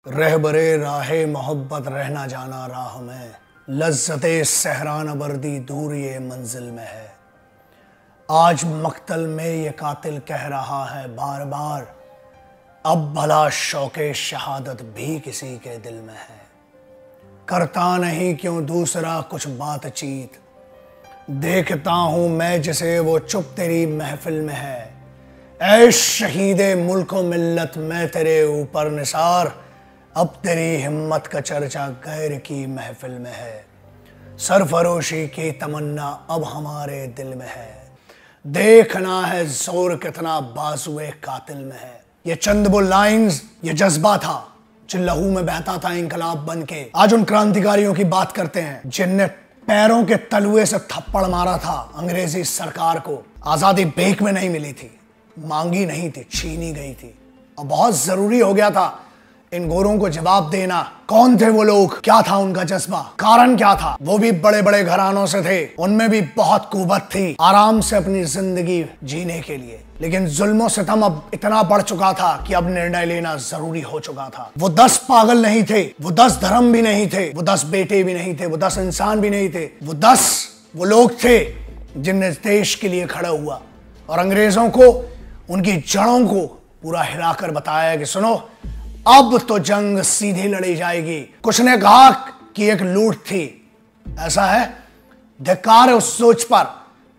रहबरे राहे मोहब्बत रहना जाना राह में, लज्जते सहरान वर्दी दूर ये मंजिल में है। आज मक्तल में ये कातिल कह रहा है बार बार, अब भला शौके शहादत भी किसी के दिल में है। करता नहीं क्यों दूसरा कुछ बातचीत, देखता हूं मैं जिसे वो चुप तेरी महफिल में है। ऐ शहीदे मुल्को मिल्लत मैं तेरे ऊपर निसार, अब तेरी हिम्मत का चर्चा गैर की महफिल में है। सरफरोशी की तमन्ना अब हमारे दिल में है, देखना है जोर कितना बाजुए कातिल में है। ये चंद वो लाइंस, ये जज्बा था जो लहू में बहता था इंकलाब बन के। आज उन क्रांतिकारियों की बात करते हैं जिनने पैरों के तलुए से थप्पड़ मारा था अंग्रेजी सरकार को। आजादी बेक में नहीं मिली थी, मांगी नहीं थी, छीनी गई थी। और बहुत जरूरी हो गया था इन गोरों को जवाब देना। कौन थे वो लोग, क्या था उनका जज्बा, कारण क्या था। वो भी बड़े बड़े घरानों से थे, उनमें भी बहुत कुव्वत थी आराम से अपनी जिंदगी जीने के लिए। लेकिन जुल्म और सितम अब इतना बढ़ चुका था कि अब निर्णय लेना जरूरी हो चुका था। वो 10 पागल नहीं थे, वो 10 धर्म भी नहीं थे, वो 10 बेटे भी नहीं थे, वो 10 इंसान भी नहीं थे। वो 10 वो लोग थे जिनने देश के लिए खड़ा हुआ और अंग्रेजों को उनकी जड़ों को पूरा हिलाकर बताया कि सुनो, अब तो जंग सीधी लड़ी जाएगी। कुछ ने कहा कि एक लूट थी, ऐसा है, धिक्कार है उस सोच पर।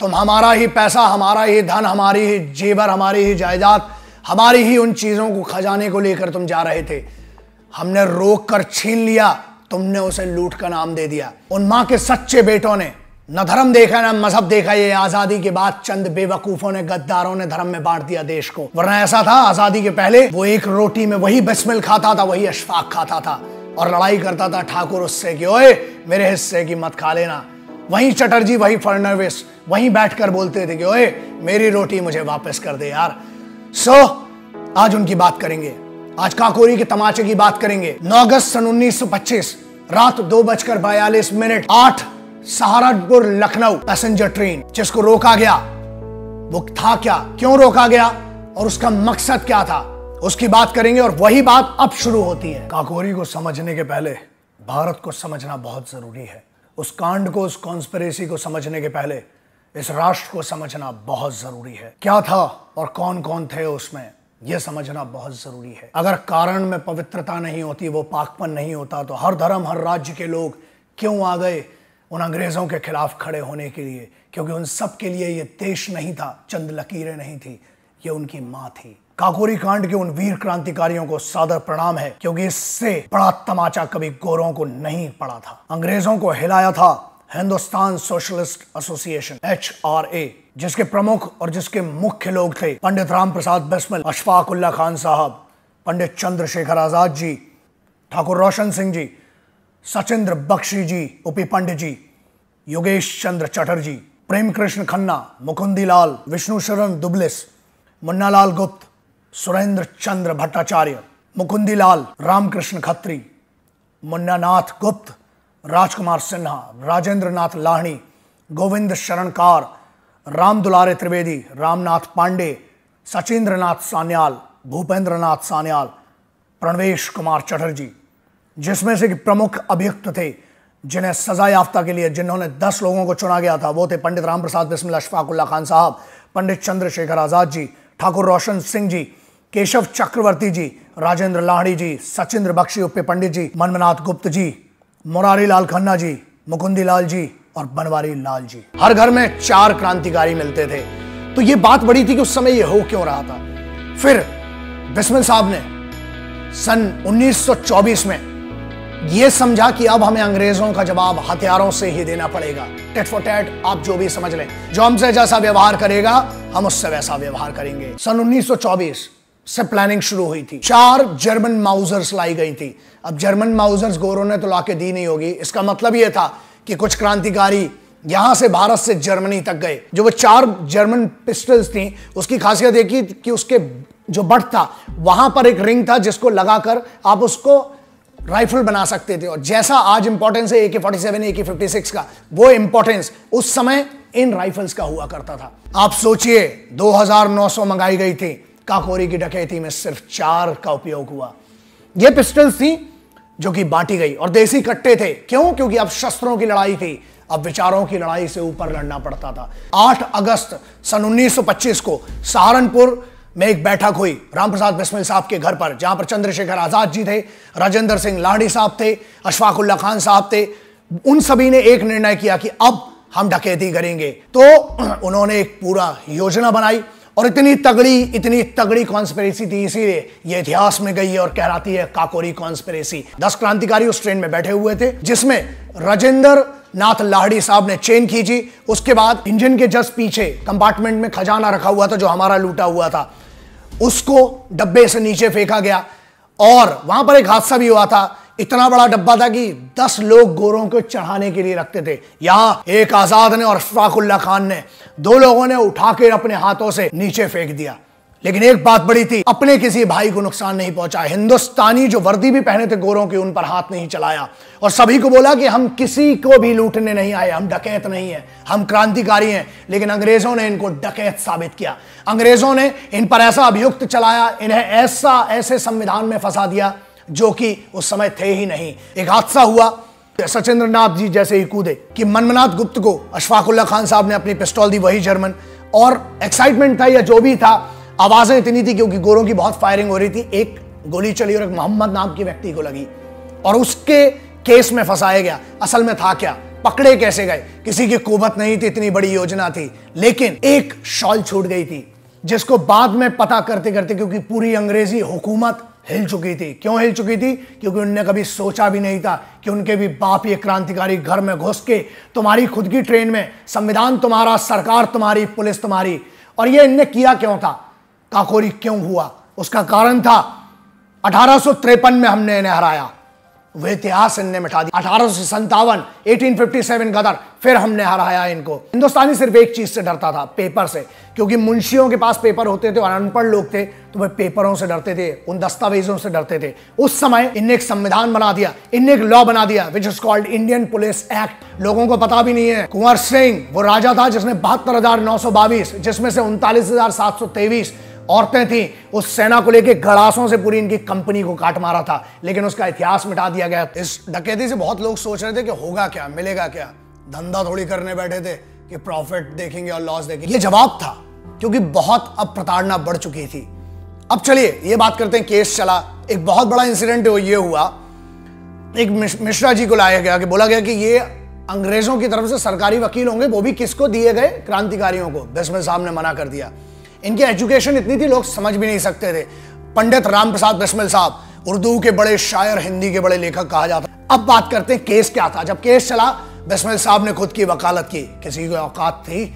तुम हमारा ही पैसा, हमारा ही धन, हमारी ही जेवर, हमारी ही जायदाद, हमारी ही उन चीजों को खजाने को लेकर तुम जा रहे थे। हमने रोक कर छीन लिया, तुमने उसे लूट का नाम दे दिया। उन मां के सच्चे बेटों ने न धर्म देखा न मजहब देखा। ये आजादी के बाद चंद बेवकूफों ने, गद्दारों ने धर्म में बांट दिया देश को। वरना ऐसा था, आजादी के पहले वो एक रोटी में वही बिस्मिल खाता था, वही अशफाक खाता था और लड़ाई करता था ठाकुर उससे कि ओए मेरे हिस्से की मत खा लेना। वही चटर्जी, वही फडणवीस वहीं बैठकर बोलते थे कि ओए मेरी रोटी मुझे वापस कर दे यार। आज उनकी बात करेंगे, आज काकोरी के तमाचे की बात करेंगे। 9 अगस्त सन 1925 रात 2:42 8 सहारनपुर लखनऊ पैसेंजर ट्रेन जिसको रोका गया, वो था क्या, क्यों रोका गया और उसका मकसद क्या था, उसकी बात करेंगे। और वही बात अब शुरू होती है। काकोरी को समझने के पहले भारत को समझना बहुत जरूरी है। उस कांड को, उस कॉन्स्पिरेसी को समझने के पहले इस राष्ट्र को समझना बहुत जरूरी है। क्या था और कौन कौन थे उसमें, यह समझना बहुत जरूरी है। अगर कारण में पवित्रता नहीं होती, वो पाकपन नहीं होता, तो हर धर्म, हर राज्य के लोग क्यों आ गए उन अंग्रेजों के खिलाफ खड़े होने के लिए? क्योंकि उन सब के लिए ये देश नहीं था, चंद लकीरें नहीं थी, ये उनकी मां थी। काकोरी कांड के उन वीर क्रांतिकारियों को सादर प्रणाम है, क्योंकि इससे बड़ा तमाचा कभी गोरों को नहीं पड़ा था। अंग्रेजों को हिलाया था हिंदुस्तान सोशलिस्ट एसोसिएशन HRA, जिसके प्रमुख और जिसके मुख्य लोग थे पंडित राम प्रसाद बिस्मिल, अशफाक उल्ला खान साहब, पंडित चंद्रशेखर आजाद जी, ठाकुर रोशन सिंह जी, सचिंद्र बख्शी जी, उपी पंडित जी, योगेश चंद्र चटर्जी, प्रेम कृष्ण खन्ना, मुकुंदी लाल, विष्णु शरण दुबलिस, मुन्नालाल गुप्त, सुरेंद्र चंद्र भट्टाचार्य, मुकुंदी लाल, रामकृष्ण खत्री, मुन्नानाथ गुप्त, राजकुमार सिन्हा, राजेंद्र नाथ लाहणी, गोविंद शरणकार, राम दुलारे त्रिवेदी, रामनाथ पांडे, सचिंद्र नाथ सान्याल, भूपेंद्र नाथ सान्याल, प्रणवेश कुमार चटर्जी, जिसमें से प्रमुख अभियुक्त थे जिन्हें सजा याफ्ता के लिए, जिन्होंने 10 लोगों को चुना गया था, वो थे पंडित राम प्रसाद बिस्मिल, अशफाक उल्ला खान साहब, पंडित चंद्रशेखर आजाद जी, ठाकुर रोशन सिंह जी, केशव चक्रवर्ती जी, राजेंद्र लाहड़ी जी, सचिंद्र बख्शी उपे पंडित जी, मनमनाथ गुप्त जी, मुरारी लाल खन्ना जी, मुकुंदी लाल जी और बनवारी लाल जी। हर घर में 4 क्रांतिकारी मिलते थे। तो ये बात बड़ी थी कि उस समय ये हो क्यों रहा था। फिर बिस्मिल साहब ने सन 1924 में ये समझा कि अब हमें अंग्रेजों का जवाब हथियारों से ही देना पड़ेगा। टेट फॉर टैट, आप जो भी समझ लें, जो हमसे जैसा व्यवहार करेगा हम उससे वैसा व्यवहार करेंगे। सन 1924 से प्लानिंग शुरू हुई थी। 4 जर्मन माउजर्स लाई गई थी। अब जर्मन माउजर्स गोरों ने तो लाके दी नहीं होगी, इसका मतलब यह था कि कुछ क्रांतिकारी यहां से भारत से जर्मनी तक गए। जो वो 4 जर्मन पिस्टल्स थी, उसकी खासियत एक ही कि उसके जो बट था वहां पर एक रिंग था जिसको लगाकर आप उसको राइफल बना सकते थे। और जैसा आज इंपॉर्टेंस है AK-47, AK-56 का, वो इंपॉर्टेंस उस समय इन राइफल्स का हुआ करता था। आप सोचिए 2900 मंगाई गई थी, काकोरी की डकैती में सिर्फ 4 का उपयोग हुआ। ये पिस्टल्स थी जो कि बांटी गई, और देसी कट्टे थे। क्यों? क्योंकि अब शस्त्रों की लड़ाई थी, अब विचारों की लड़ाई से ऊपर लड़ना पड़ता था। 8 अगस्त सन 1925 को सहारनपुर में एक बैठक हुई रामप्रसाद बिस्मिल साहब के घर पर, जहां पर चंद्रशेखर आजाद जी थे, राजेंद्र सिंह लाहिड़ी साहब थे, अशफाकुल्ला खान साहब थे। उन सभी ने एक निर्णय किया कि अब हम डकैती करेंगे। तो उन्होंने एक पूरा योजना बनाई, और इतनी तगड़ी कॉन्स्पिरेसी थी, इसीलिए ये इतिहास में गई है और कहलाती है काकोरी कॉन्स्पिरेसी। 10 क्रांतिकारी उस ट्रेन में बैठे हुए थे, जिसमें राजेंद्र नाथ लाहिड़ी साहब ने चेन खींची। उसके बाद इंजन के जस्ट पीछे कंपार्टमेंट में खजाना रखा हुआ था जो हमारा लूटा हुआ था, उसको डब्बे से नीचे फेंका गया, और वहां पर एक हादसा भी हुआ था। इतना बड़ा डब्बा था कि 10 लोग गोरों को चढ़ाने के लिए रखते थे। यहां एक आजाद ने और अशफाकुल्ला खान ने, 2 लोगों ने उठा के अपने हाथों से नीचे फेंक दिया। लेकिन एक बात बड़ी थी, अपने किसी भाई को नुकसान नहीं पहुंचा। हिंदुस्तानी जो वर्दी भी पहने थे गोरों की, उन पर हाथ नहीं चलाया, और सभी को बोला कि हम किसी को भी लूटने नहीं आए, हम डकैत नहीं है, हम क्रांतिकारी हैं। लेकिन अंग्रेजों ने इनको डकैत साबित किया। अंग्रेजों ने इन पर ऐसा अभियुक्त चलाया, इन्हें ऐसे संविधान में फंसा दिया जो कि उस समय थे ही नहीं। एक हादसा हुआ, सचिंद्र नाथ जी जैसे ही कूदे कि मनमनाथ गुप्त को अशफाकुल्ला खान साहब ने अपनी पिस्तौल दी, वही जर्मन, और एक्साइटमेंट था या जो भी था, आवाजें इतनी थी क्योंकि गोरों की बहुत फायरिंग हो रही थी। एक गोली चली और एक मोहम्मद नाम के व्यक्ति को लगी, और उसके केस में फंसाया गया। असल में था क्या, पकड़े कैसे गए, किसी की कुवत नहीं थी, इतनी बड़ी योजना थी। लेकिन एक शॉल छूट गई थी, जिसको बाद में पता करते करते, क्योंकि पूरी अंग्रेजी हुकूमत हिल चुकी थी। क्यों हिल चुकी थी? क्योंकि उनने कभी सोचा भी नहीं था कि उनके भी बाप ये क्रांतिकारी घर में घुस के तुम्हारी खुद की ट्रेन में, संविधान तुम्हारा, सरकार तुम्हारी, पुलिस तुम्हारी। और ये इनने किया क्यों था, काकोरी क्यों हुआ? उसका कारण था 1853 में हमने इन्हें हराया, वह इतिहास इनने मिटा दिया। 1857 1857 गदर, फिर हमने हराया इनको। हिंदुस्तानी सिर्फ एक चीज से डरता था, पेपर से, क्योंकि मुंशियों के पास पेपर होते थे और अनपढ़ लोग थे, तो वे पेपरों से डरते थे, उन दस्तावेजों से डरते थे। उस समय इनने एक संविधान बना दिया, इनने एक लॉ बना दिया, which is called Indian police act. लोगों को पता भी नहीं है, कुंवर सिंह वो राजा था जिसने 72,922, जिसमें से 39,723 औरतें थी, उस सेना को लेके गड़ासों से पूरी इनकी कंपनी को काट मारा था। लेकिन उसका इतिहास मिटा दिया गया। इस डकैती से बहुत लोग सोच रहे थे कि होगा क्या, मिलेगा क्या, धंधा थोड़ी करने बैठे थे कि प्रॉफिट देखेंगे और लॉस देखेंगे। ये जवाब था, क्योंकि बहुत अब प्रताड़ना बढ़ चुकी थी। अब चलिए ये बात करते हैं, केस चला। एक बहुत बड़ा इंसिडेंट ये हुआ, एक मिश्रा जी को लाया गया कि बोला गया कि ये अंग्रेजों की तरफ से सरकारी वकील होंगे, वो भी किसको दिए गए, क्रांतिकारियों को। बिस्मिल साहब ने मना कर दिया। इनकी एजुकेशन इतनी थी लोग समझ भी नहीं सकते थे। पंडित रामप्रसाद बिस्मिल साहब उर्दू के बड़े शायर, हिंदी के बड़े लेखक कहा जाता। अब बात करते हैं केस क्या था। जब केस चला, बिस्मिल साहब ने खुद की वकालत की, किसी की औकात थी।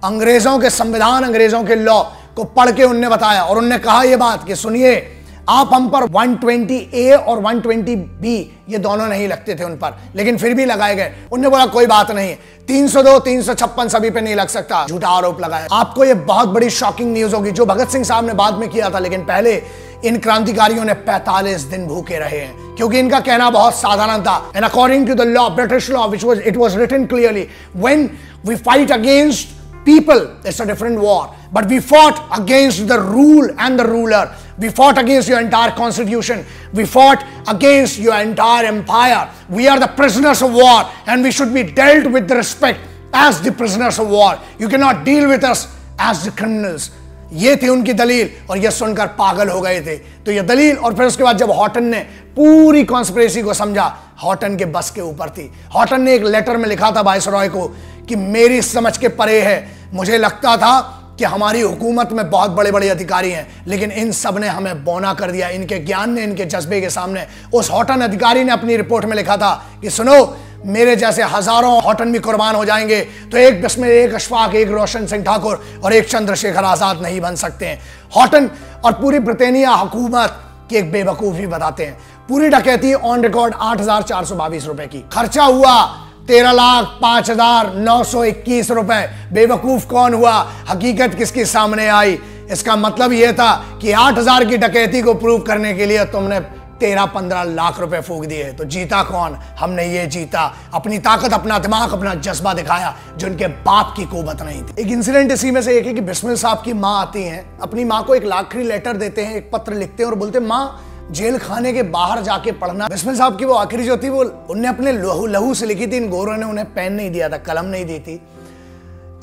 अंग्रेजों के संविधान, अंग्रेजों के लॉ को पढ़ के उनने बताया, और उनने कहा यह बात कि सुनिए, आप हम पर 120A और 120B ये दोनों नहीं लगते थे उन पर, लेकिन फिर भी लगाए गए। उन्होंने बोला कोई बात नहीं, 302 356 सभी पे नहीं लग सकता, झूठा आरोप लगाया। आपको ये बहुत बड़ी शॉकिंग न्यूज होगी, जो भगत सिंह साहब ने बाद में किया था, लेकिन पहले इन क्रांतिकारियों ने 45 दिन भूखे रहे हैं, क्योंकि इनका कहना बहुत साधारण था। And according to the law, British law, it was written clearly, when we fight against people, it's a different war, but we fought against the rule and the ruler. We fought against your entire constitution. We fought against your entire empire. We are the prisoners of war, and we should be dealt with the respect as the prisoners of war. You cannot deal with us as the criminals. ये थी उनकी दलील, और ये सुनकर पागल हो गए थे। तो ये दलील, और फिर उसके बाद जब हॉटन ने पूरी कॉन्स्पिरेसी को समझा, हॉटन के बस के ऊपर थी। हॉटन ने एक लेटर में लिखा था वायसरॉय को कि मेरी समझ के परे है, मुझे लगता था कि हमारी हुकूमत में बहुत बड़े बड़े अधिकारी हैं, लेकिन इन सब ने हमें बौना कर दिया, इनके ज्ञान ने, इनके जज्बे के सामने। उस हॉटन अधिकारी ने अपनी रिपोर्ट में लिखा था कि सुनो, मेरे जैसे हजारों हॉटन भी कुर्बान हो जाएंगे, तो एक इसमें एक अशफाक, एक रोशन सिंह ठाकुर और एक चंद्रशेखर आजाद नहीं बन सकते हैं। हॉटन और पूरी ब्रिटेनिया हुकूमत की एक बेवकूफी बताते हैं। पूरी डकैती ऑन रिकॉर्ड 8,422 रुपए की, खर्चा हुआ 13,05,921 रुपए। बेवकूफ कौन हुआ, हकीकत किसकी सामने आई। इसका मतलब यह था कि 8,000 की डकैती को प्रूव करने के लिए तुमने 13-15 लाख रुपए फूंक दिए। तो जीता कौन? हमने ये जीता, अपनी ताकत, अपना दिमाग, अपना जज्बा दिखाया, जो उनके बाप की कुवत नहीं थी। एक इंसिडेंट इसी में से एक है कि बिस्मिल साहब की माँ आती हैं, अपनी माँ को एक आखिरी लेटर देते हैं, एक पत्र लिखते हैं और बोलते हैं, माँ जेल खाने के बाहर जाके पढ़ना। बिस्मिल साहब की वो आखिरी जो थी वो उनने अपने लहू से लिखी थी, इन गोरों ने उन्हें पेन नहीं दिया था, कलम नहीं दी थी।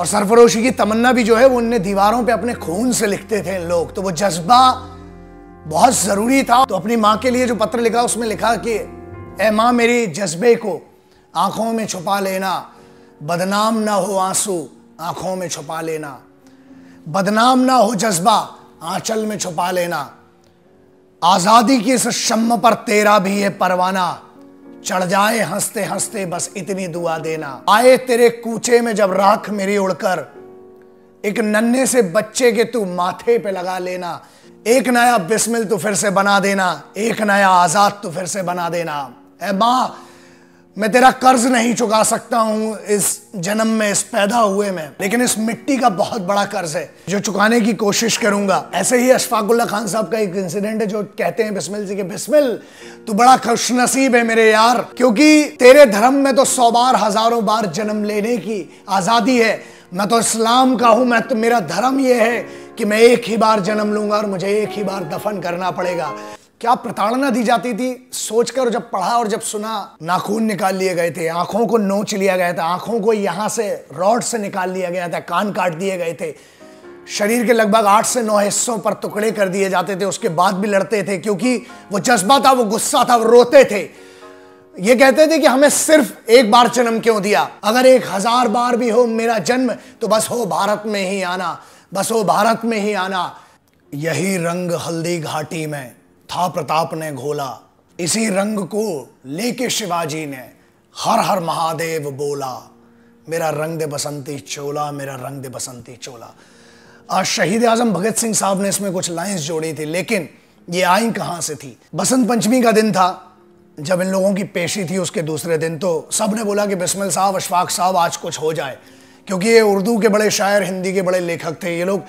और सरफरोशी की तमन्ना भी जो है वो उनने दीवारों पे अपने खून से लिखते थे लोग, तो वो जज्बा बहुत जरूरी था। तो अपनी माँ के लिए जो पत्र लिखा उसमें लिखा कि ए माँ, मेरी जज्बे को आंखों में छुपा लेना, बदनाम ना हो आंसू आंखों में छुपा लेना, बदनाम ना हो जज्बा आंचल में छुपा लेना, आजादी की इस शम्म पर तेरा भी है परवाना, चढ़ जाए हंसते हंसते बस इतनी दुआ देना। आए तेरे कूचे में जब राख मेरी उड़कर, एक नन्हे से बच्चे के तू माथे पे लगा लेना, एक नया बिस्मिल तू फिर से बना देना, एक नया आजाद तू फिर से बना देना। ऐ माँ, मैं तेरा कर्ज नहीं चुका सकता हूं इस जन्म में, इस पैदा हुए में, लेकिन इस मिट्टी का बहुत बड़ा कर्ज है जो चुकाने की कोशिश करूंगा। ऐसे ही अशफाकुल्ला खान साहब का एक इंसिडेंट है जो कहते हैं बिस्मिल जी के, बिस्मिल तू बड़ा खुशनसीब है मेरे यार, क्योंकि तेरे धर्म में तो 100 बार हजारों बार जन्म लेने की आजादी है। मैं तो इस्लाम का हूं, मैं तो, मेरा धर्म यह है कि मैं एक ही बार जन्म लूंगा और मुझे एक ही बार दफन करना पड़ेगा। क्या प्रताड़ना दी जाती थी सोचकर, जब पढ़ा और जब सुना। नाखून निकाल लिए गए थे, आंखों को नोच लिया गया था, आंखों को यहां से रॉड से निकाल लिया गया था, कान काट दिए गए थे, शरीर के लगभग 8 से 9 हिस्सों पर टुकड़े कर दिए जाते थे। उसके बाद भी लड़ते थे क्योंकि वो जज्बा था, वो गुस्सा था, वो रोते थे। ये कहते थे कि हमें सिर्फ एक बार जन्म क्यों दिया, अगर 1000 बार भी हो मेरा जन्म तो बस हो भारत में ही आना, बस हो भारत में ही आना। यही रंग हल्दी घाटी में था प्रताप ने घोला, इसी रंग को लेके शिवाजी ने हर हर महादेव बोला, मेरा रंग दे बसंती चोला, मेरा रंग दे बसंती चोला। आज शहीद आजम भगत सिंह साहब ने इसमें कुछ लाइंस जोड़ी थी, लेकिन ये आई कहां से थी। बसंत पंचमी का दिन था जब इन लोगों की पेशी थी, उसके दूसरे दिन तो सब ने बोला कि बिस्मिल साहब, अशफाक साहब, आज कुछ हो जाए, क्योंकि ये उर्दू के बड़े शायर, हिंदी के बड़े लेखक थे। ये लोग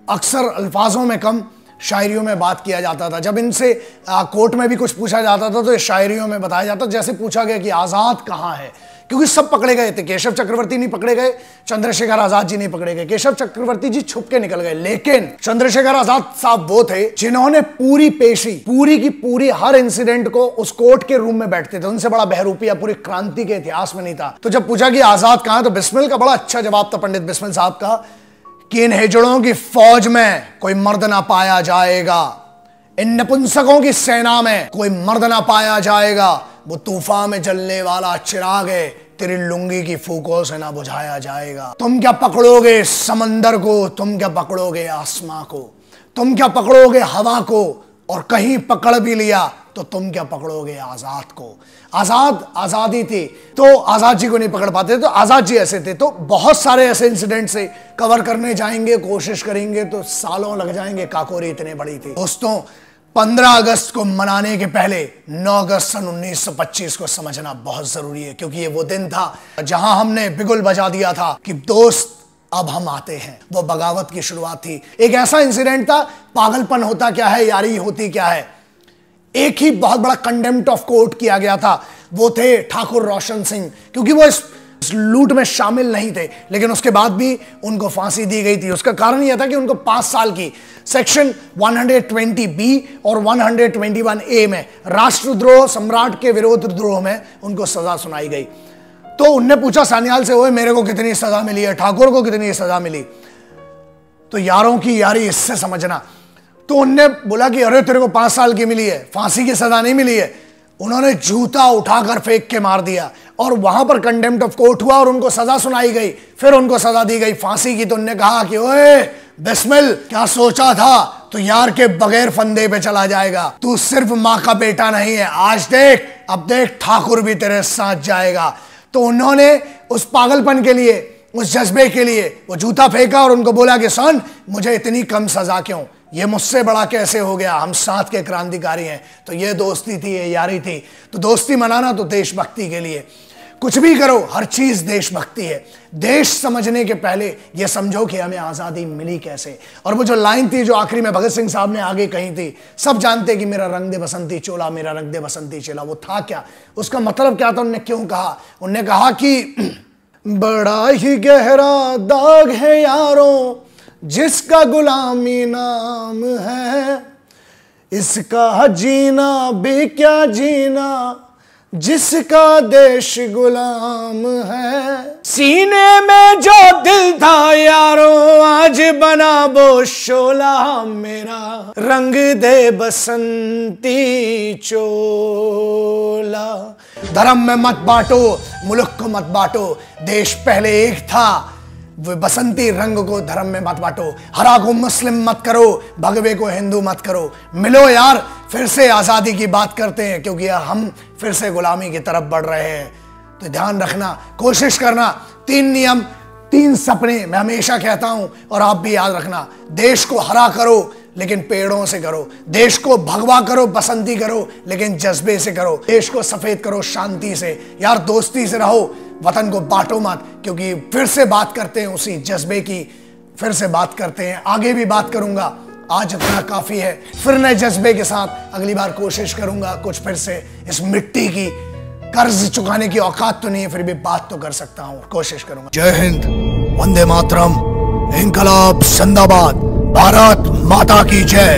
अक्सर अल्फाजों में कम, शायरियों में बात किया जाता था। जब इनसे कोर्ट में भी कुछ पूछा जाता था तो ये शायरियों में बताया जाता। जैसे पूछा गया कि आज़ाद कहाँ है, क्योंकि सब पकड़े गए थे, केशव चक्रवर्ती नहीं पकड़े गए, चंद्रशेखर आजाद जी नहीं पकड़े गए, केशव चक्रवर्ती जी छुप के निकल गए, लेकिन चंद्रशेखर आजाद साहब वो थे जिन्होंने पूरी पेशी, पूरी की पूरी हर इंसिडेंट को उस कोर्ट के रूम में बैठते थे। उनसे बड़ा बहरूपिया पूरी क्रांति के इतिहास में नहीं था। तो जब पूछा कि आजाद कहां, तो बिस्मिल का बड़ा अच्छा जवाब था, पंडित बिस्मिल साहब का, कि इन हिजड़ों की फौज में कोई मर्द ना पाया जाएगा, इन नपुंसकों की सेना में कोई मर्द ना पाया जाएगा, वो तूफान में जलने वाला चिराग है, तेरी लुंगी की फूकों से ना बुझाया जाएगा। तुम क्या पकड़ोगे समंदर को, तुम क्या पकड़ोगे आसमां को, तुम क्या पकड़ोगे हवा को, और कहीं पकड़ भी लिया तो तुम क्या पकड़ोगे आजाद को। आजाद आजादी थी तो आजाद जी को नहीं पकड़ पाते, तो आजाद जी ऐसे थे। तो बहुत सारे ऐसे इंसिडेंट से कवर करने जाएंगे, कोशिश करेंगे तो सालों लग जाएंगे, काकोरी इतने बड़ी थी। दोस्तों, 15 अगस्त को मनाने के पहले 9 अगस्त सन 1925 को समझना बहुत जरूरी है, क्योंकि ये वो दिन था जहां हमने बिगुल बजा दिया था कि दोस्त अब हम आते हैं। वो बगावत की शुरुआत थी। एक ऐसा इंसिडेंट था, पागलपन होता क्या है, यारी होती क्या है। एक ही बहुत बड़ा कंडेम्प्ट ऑफ कोर्ट किया गया था, वो थे ठाकुर रोशन सिंह, क्योंकि वो इस लूट में शामिल नहीं थे, लेकिन उसके बाद भी उनको फांसी दी गई थी। उसका कारण यह था कि उनको 5 साल की सेक्शन 120B और 121A में राष्ट्रद्रोह, सम्राट के विरोध द्रोह में उनको सजा सुनाई गई। तो उनने पूछा सान्याल से, ओए मेरे को कितनी सजा मिली है, ठाकुर को कितनी सजा मिली। तो यारों की यारी इससे समझना। तो उनने बोला कि अरे तेरे को 5 साल की मिली है, फांसी की सजा नहीं मिली है। उन्होंने जूता उठाकर फेंक के मार दिया और वहां पर कंडेम्प्ट ऑफ कोर्ट हुआ और उनको सजा सुनाई गई। फिर उनको सजा दी गई फांसी की। तो उनने कहा कि ओए बिस्मिल, क्या सोचा था तू यार के बगैर फंदे पे चला जाएगा, तू सिर्फ मां का बेटा नहीं है, आज देख, अब देख ठाकुर भी तेरे साथ जाएगा। तो उन्होंने उस पागलपन के लिए, उस जज्बे के लिए वो जूता फेंका और उनको बोला कि सन, मुझे इतनी कम सजा क्यों, ये मुझसे बड़ा कैसे हो गया, हम साथ के क्रांतिकारी हैं। तो ये दोस्ती थी, ये यारी थी। तो दोस्ती मनाना तो देशभक्ति के लिए, कुछ भी करो, हर चीज देशभक्ति है। देश समझने के पहले ये समझो कि हमें आजादी मिली कैसे। और वो जो लाइन थी जो आखिरी में भगत सिंह साहब ने आगे कही थी, सब जानते कि मेरा रंग दे बसंती चोला, मेरा रंग दे बसंती चोला, वो था क्या, उसका मतलब क्या था, उन्होंने क्यों कहा। उन्होंने कहा कि बड़ा ही गहरा दाग है यारों जिसका गुलामी नाम है, इसका जीना भी क्या जीना जिसका देश गुलाम है। सीने में जो दिल था यारों आज बना वो शोला मेरा, रंग दे बसंती चोला। धर्म में मत बांटो, मुल्क को मत बांटो, देश पहले एक था, वो बसंती रंग को धर्म में मत बांटो। हरा को मुस्लिम मत करो, भगवे को हिंदू मत करो। मिलो यार, फिर से आज़ादी की बात करते हैं, क्योंकि यार हम फिर से गुलामी की तरफ बढ़ रहे हैं। तो ध्यान रखना, कोशिश करना, 3 नियम 3 सपने मैं हमेशा कहता हूं, और आप भी याद रखना। देश को हरा करो लेकिन पेड़ों से करो, देश को भगवा करो, बसंती करो लेकिन जज्बे से करो, देश को सफेद करो शांति से। यार दोस्ती से रहो, वतन को बांटो मत। क्योंकि फिर से बात करते हैं उसी जज्बे की, फिर से बात करते हैं, आगे भी बात करूंगा। आज इतना काफी है, फिर नए जज्बे के साथ अगली बार कोशिश करूंगा कुछ फिर से इस मिट्टी की। कर्ज चुकाने की औकात तो नहीं है, फिर भी बात तो कर सकता हूं, कोशिश करूंगा। जय हिंद, वंदे मातरम, इंकलाब जिंदाबाद, भारत माता की जय।